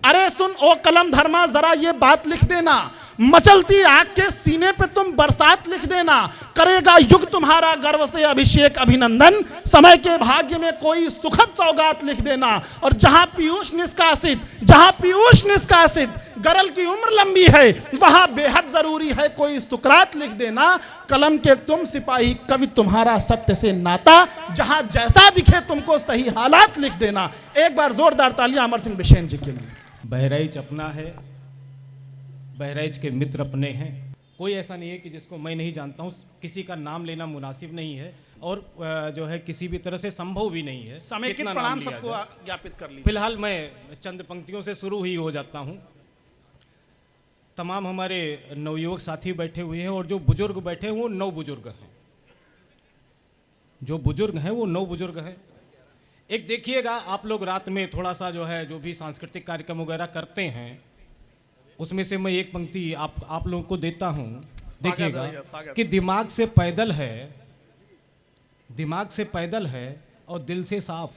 अरे सुन ओ कलम धर्मा, जरा ये बात लिख देना, मचलती आग के सीने पे तुम बरसात लिख देना, करेगा युग तुम्हारा गर्व से अभिषेक अभिनंदन, समय के भाग्य में कोई सुखद सौगात लिख देना। और जहां पीयूष निष्कासित गरल की उम्र लंबी है, वहां बेहद जरूरी है कोई सुकरात लिख देना। कलम के तुम सिपाही, कवि तुम्हारा सत्य से नाता, जहां जैसा दिखे तुमको सही हालात लिख देना। एक बार जोरदार तालियां अमर सिंह बिसेन जी के लिए। बहराइच अपना है, बहराइच के मित्र अपने हैं। कोई ऐसा नहीं है कि जिसको मैं नहीं जानता हूँ, किसी का नाम लेना मुनासिब नहीं है और जो है किसी भी तरह से संभव भी नहीं है। समेकित प्रणाम सबको ज्ञापित कर लीजिए। फिलहाल मैं चंद पंक्तियों से शुरू ही हो जाता हूँ। तमाम हमारे नवयुवक साथी बैठे हुए हैं और जो बुजुर्ग बैठे हैं वो 9 बुजुर्ग हैं। जो बुजुर्ग हैं वो 9 बुजुर्ग हैं। एक देखिएगा, आप लोग रात में थोड़ा सा जो है जो भी सांस्कृतिक कार्यक्रम वगैरह करते हैं, उसमें से मैं एक पंक्ति आप लोगों को देता हूँ। देखिएगा कि दिमाग से पैदल है और दिल से साफ।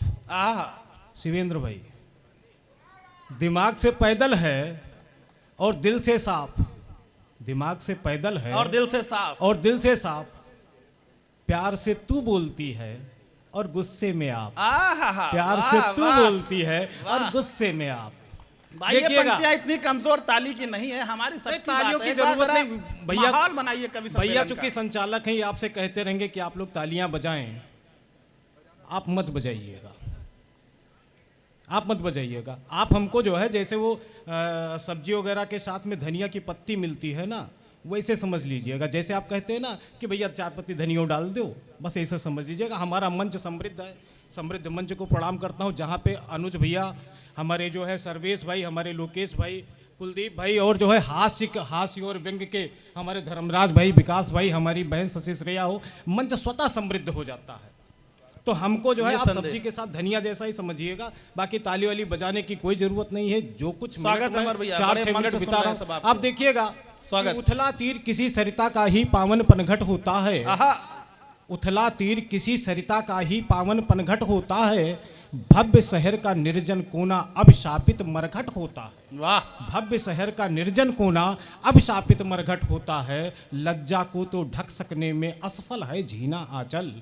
शिवेंद्र भाई, दिमाग से पैदल है और दिल से साफ, दिमाग से पैदल है और दिल से साफ, प्यार से तू बोलती है और गुस्से में आप, प्यार से तू बोलती है और गुस्से में आप। देखिएगा इतनी कमजोर ताली की नहीं है, हमारी तालियों की जरूरत नहीं भैया। माहौल बनाइए कवि भैया चूंकि संचालक हैं, ये आपसे कहते रहेंगे कि आप लोग तालियां बजाएं, आप मत बजाइएगा, आप मत बजाइएगा। आप हमको जो है जैसे वो सब्जी वगैरह के साथ में धनिया की पत्ती मिलती है ना, वैसे समझ लीजिएगा। जैसे आप कहते हैं ना कि भैया 4 पत्ती धनिया डाल दो, बस ऐसा समझ लीजिएगा। हमारा मंच समृद्ध है, समृद्ध मंच को प्रणाम करता हूँ, जहाँ पे अनुज भैया, हमारे जो है सर्वेश भाई, हमारे लोकेश भाई, कुलदीप भाई और जो है हास्य और व्यंग के हमारे धर्मराज भाई, विकास भाई, हमारी बहन शशि श्रेया हो, मंच स्वतः समृद्ध हो जाता है। तो हमको जो है आप सब्जी के साथ धनिया जैसा ही समझिएगा, बाकी ताली वाली बजाने की कोई जरूरत नहीं है। जो कुछ 4-6 मिनट बिता रहा हूं, आप देखिएगा। उथला तीर किसी सरिता का ही पावन पनघट होता है, उथला तीर किसी सरिता का ही पावन पनघट होता है, भव्य शहर का निर्जन कोना अभिशापित मरघट होता है। वाह! भव्य शहर का निर्जन कोना अभिशापित मरघट होता है, लज्जा को तो ढक सकने में असफल है जीना आंचल,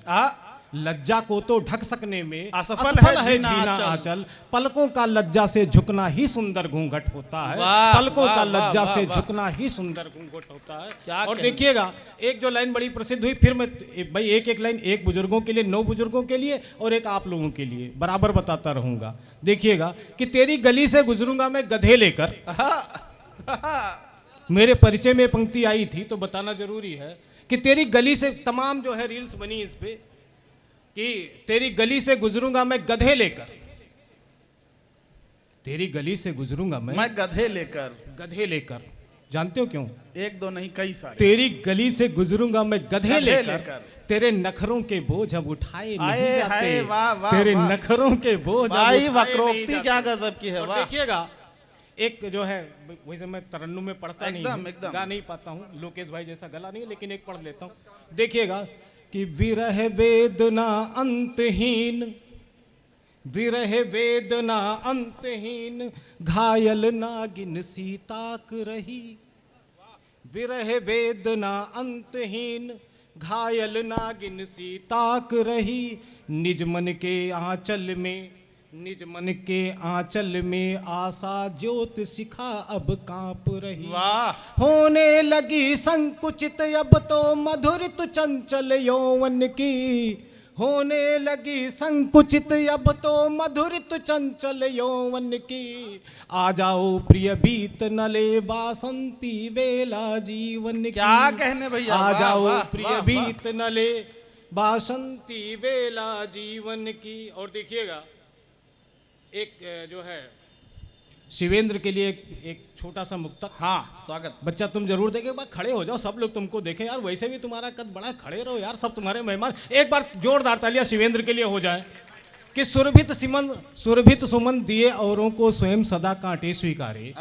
लज्जा को तो ढक सकने में असफल है जीना आंचल, पलकों का लज्जा से झुकना ही सुंदर घूंघट होता है, पलकों का लज्जा से झुकना ही सुंदर घूंघट होता है। और देखिएगा एक जो लाइन बड़ी प्रसिद्ध हुई, फिर मैं भाई एक लाइन, एक बुजुर्गों के लिए, 9 बुजुर्गों के लिए और एक आप लोगों के लिए बराबर बताता रहूंगा। देखिएगा कि तेरी गली से गुजरूंगा मैं गधे लेकर, मेरे परिचय में पंक्ति आई थी तो बताना जरूरी है कि तेरी गली से, तमाम जो है रील्स बनी इस पे कि तेरी गली से गुजरूंगा मैं गधे लेकर, तेरी गली से गुजरूंगा मैं गधे लेकर। जानते हो क्यों? 1-2 नहीं, कई सारे। तेरी गली से गुजरूंगा मैं गधे लेकर, तेरे नखरों के बोझ अब उठाए नहीं जाते, तेरे नखरों के बोझ वक्रोक्ति क्या गजब की है। देखिएगा एक जो है, वैसे मैं तरन्नुम में पढ़ता नहीं, गा नहीं पाता हूँ, लोकेश भाई जैसा गला नहीं, लेकिन एक पढ़ लेता हूँ। देखिएगा कि विरह वेदना अंतहीन, विरह वेदना अंतहीन, घायल नागिन सी ताक रही, विरह वेदना अंतहीन, घायल नागिन सी ताक रही, निज मन के आंचल में, निज मन के आंचल में आशा ज्योत शिखा अब कांप रही, होने लगी संकुचित अब तो मधुरित चंचल यौवन की, होने लगी संकुचित अब तो मधुरित चंचल यौवन की, आ जाओ प्रिय बीत न ले बासंती बेला जीवन की, क्या कहने भैया, आ जाओ प्रिय बीत न ले बासंती बेला जीवन की। और देखिएगा एक जो है शिवेंद्र के लिए एक छोटा सा मुक्तक। हाँ स्वागत। बच्चा तुम जरूर देखे, एक बार खड़े हो जाओ, सब लोग तुमको देखें यार, वैसे भी तुम्हारा कद बड़ा, खड़े रहो यार, सब तुम्हारे मेहमान। एक बार जोरदार तालियां शिवेंद्र के लिए हो जाए कि सुरभित सुमन दिए औरों को स्वयं सदा कांटे स्वीकारे,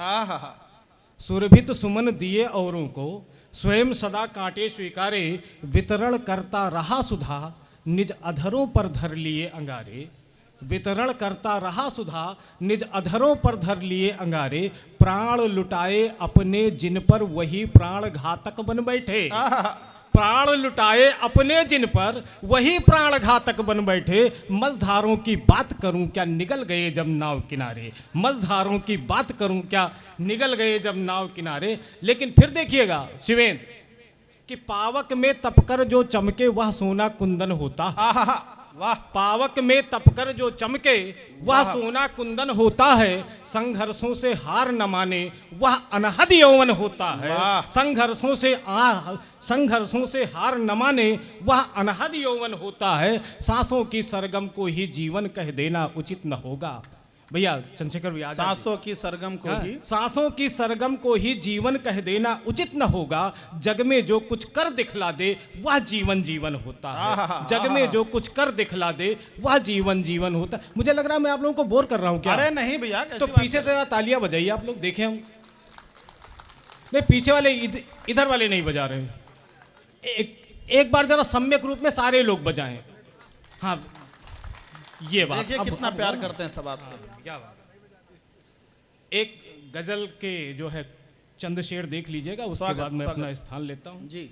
सुरभित सुमन दिए औरों को स्वयं सदा कांटे स्वीकारे, वितरण करता रहा सुधा निज अधरों पर धर लिए अंगारे, वितरण करता रहा सुधा, निज अधरों पर धर लिए अंगारे, प्राण लुटाए अपने जिन पर वही प्राण घातक बन बैठे। प्राण लुटाए अपने जिन पर वही प्राण घातक बन बैठे, मझधारों की बात करूं क्या निगल गए जब नाव किनारे। मझधारों की बात करूं क्या निगल गए जब नाव किनारे। लेकिन फिर देखिएगा शिवेंद्र कि पावक में तपकर जो चमके वह सोना कुंदन होता। वाह, पावक में तपकर जो चमके वह सोना कुंदन होता है, संघर्षों से हार न माने वह अनहद यौवन होता है। संघर्षों से हार न माने वह अनहद यौवन होता है, सांसों की सरगम को ही जीवन कह देना उचित न होगा। भैया चंद्रशेखर भैया, सांसों की सरगम को ही, सांसों की सरगम को ही जीवन कह देना उचित न होगा, जग में जो कुछ कर दिखला दे वह जीवन जीवन होता है। जग में जो कुछ कर दिखला दे वह जीवन जीवन होता है। मुझे लग रहा है मैं आप लोगों को बोर कर रहा हूं क्या? अरे नहीं भैया, तो पीछे से जरा तालियां बजाइए आप लोग, देखें हम। नहीं, पीछे वाले इधर वाले नहीं बजा रहे हैं। एक बार जरा सम्यक रूप में सारे लोग बजाएं। हाँ, ये बात देखिए कितना प्यार करते हैं सब आपसे। क्या बात है। एक गजल के जो है चंद शेर देख लीजिएगा, उसके बाद मैं अपना स्थान लेता हूं जी।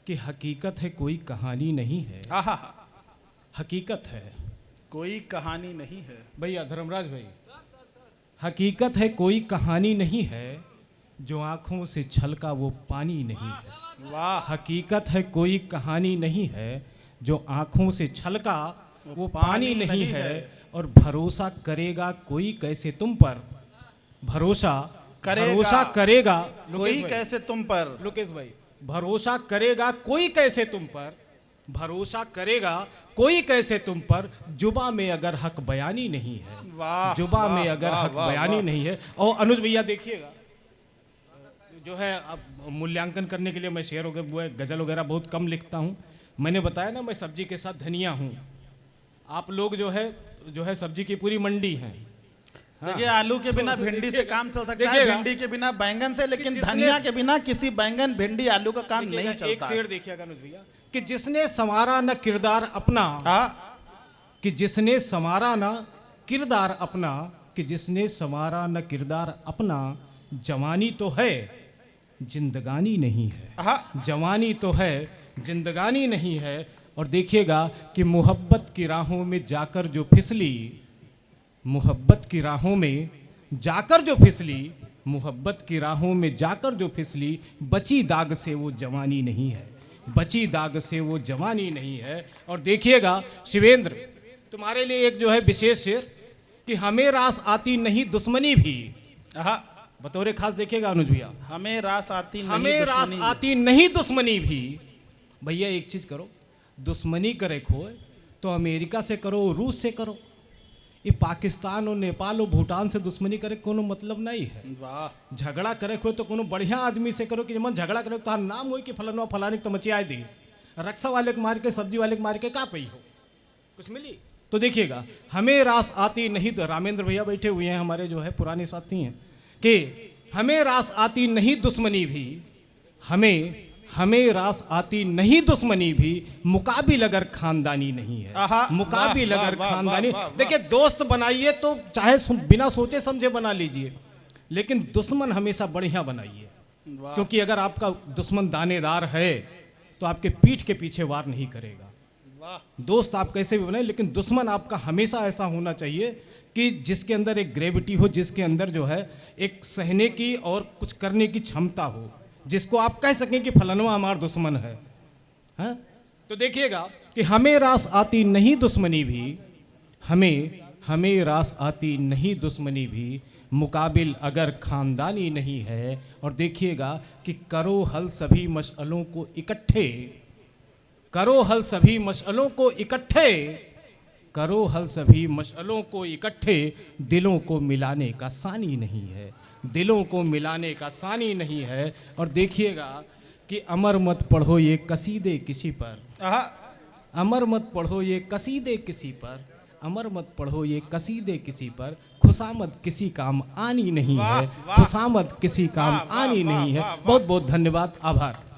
कि हकीकत है कोई कहानी नहीं है। हकीकत है कोई कहानी नहीं है। भैया धर्मराज भाई, हकीकत है कोई कहानी नहीं है, जो आंखों से छलका वो पानी नहीं है। वाह, हकीकत है कोई कहानी नहीं है, जो आंखों से छलका वो पानी नहीं है। और भरोसा करेगा कोई कैसे तुम पर, भरोसा करेगा कोई कैसे तुम पर। लोकेश भाई, भरोसा करेगा कोई कैसे तुम पर, भरोसा करेगा कोई कैसे तुम पर, जुबा में अगर हक बयानी नहीं है। वाह, जुबा में वाह, अगर वाह, हक वाह, बयानी वाह। नहीं है। और अनुज भैया देखिएगा, जो है अब मूल्यांकन करने के लिए मैं शेर वगैरह गजल वगैरह बहुत कम लिखता हूँ। मैंने बताया ना, मैं सब्जी के साथ धनिया हूँ। आप लोग जो है सब्जी की पूरी मंडी है। देखिए, आलू के बिना भिंडी से काम चल सकता है, देखिएगा। भिंडी के बिना बैंगन से, लेकिन जिसने- धनिया के बिना किसी बैंगन भिंडी आलू का काम नहीं देखिएगा, एक चलता। शेर देखिएगा अनुज भैया कि जिसने संवारा न किरदार अपना, कि जिसने संवारा न किरदार अपना, कि जिसने संवारा न किरदार अपना, जवानी तो है जिंदगानी नहीं है। जवानी तो है जिंदगानी नहीं है। और देखिएगा कि मोहब्बत की राहों में जाकर जो फिसली, मोहब्बत की राहों में जाकर जो फिसली, मोहब्बत की राहों में जाकर जो फिसली, बची दाग से वो जवानी नहीं है। बची दाग से वो जवानी नहीं है। और देखिएगा शिवेंद्र, तुम्हारे लिए एक जो है विशेष शेर कि हमें रास आती नहीं दुश्मनी भी, बतौरे खास देखिएगा अनुज भैया, हमें रास आती नहीं, हमें रास दुश्मनी। आती नहीं दुश्मनी भी। भैया एक चीज करो, दुश्मनी करे खोए तो अमेरिका से करो, रूस से करो। ये पाकिस्तान और नेपाल और भूटान से दुश्मनी करे कोनो मतलब नहीं है। वाह, झगड़ा करे खोए तो कोनो बढ़िया आदमी से करो कि मन झगड़ा करे तो नाम हो कि फलाना फलाने तो मचियाए दी, रक्षा वाले को मार के सब्जी वाले को मार के का पई हो, कुछ मिली। तो देखिएगा, हमें रास आती नहीं, तो रामेंद्र भैया बैठे हुए हैं हमारे जो है पुराने साथी हैं, कि हमें रास आती नहीं दुश्मनी भी, हमें रास आती नहीं दुश्मनी भी, मुकाबिल अगर खानदानी नहीं है। मुकाबिल अगर खानदानी, देखिए दोस्त बनाइए तो चाहे बिना सोचे समझे बना लीजिए, लेकिन दुश्मन हमेशा बढ़िया बनाइए। क्योंकि अगर आपका दुश्मन दानेदार है तो आपके पीठ के पीछे वार नहीं करेगा। दोस्त आप कैसे भी बनाए, लेकिन दुश्मन आपका हमेशा ऐसा होना चाहिए कि जिसके अंदर एक ग्रेविटी हो, जिसके अंदर जो है एक सहने की और कुछ करने की क्षमता हो, जिसको आप कह सकें कि फलाना हमारा दुश्मन है। तो देखिएगा कि हमें रास आती नहीं दुश्मनी भी, हमें रास आती नहीं दुश्मनी भी, मुकाबिल अगर खानदानी नहीं है। और देखिएगा कि करो हल सभी मसअलों को इकट्ठे, करो हल सभी मसअलों को इकट्ठे, करो हल सभी मसअलों को इकट्ठे, दिलों को मिलाने का सानी नहीं है, दिलों को मिलाने का सानी नहीं है। और देखिएगा कि अमर मत पढ़ो ये कसीदे किसी पर, अमर मत पढ़ो ये कसीदे किसी पर, अमर मत पढ़ो ये कसीदे किसी पर, खुशामद किसी काम आनी नहीं है, खुशामद किसी काम आनी नहीं है। बहुत बहुत धन्यवाद, आभार।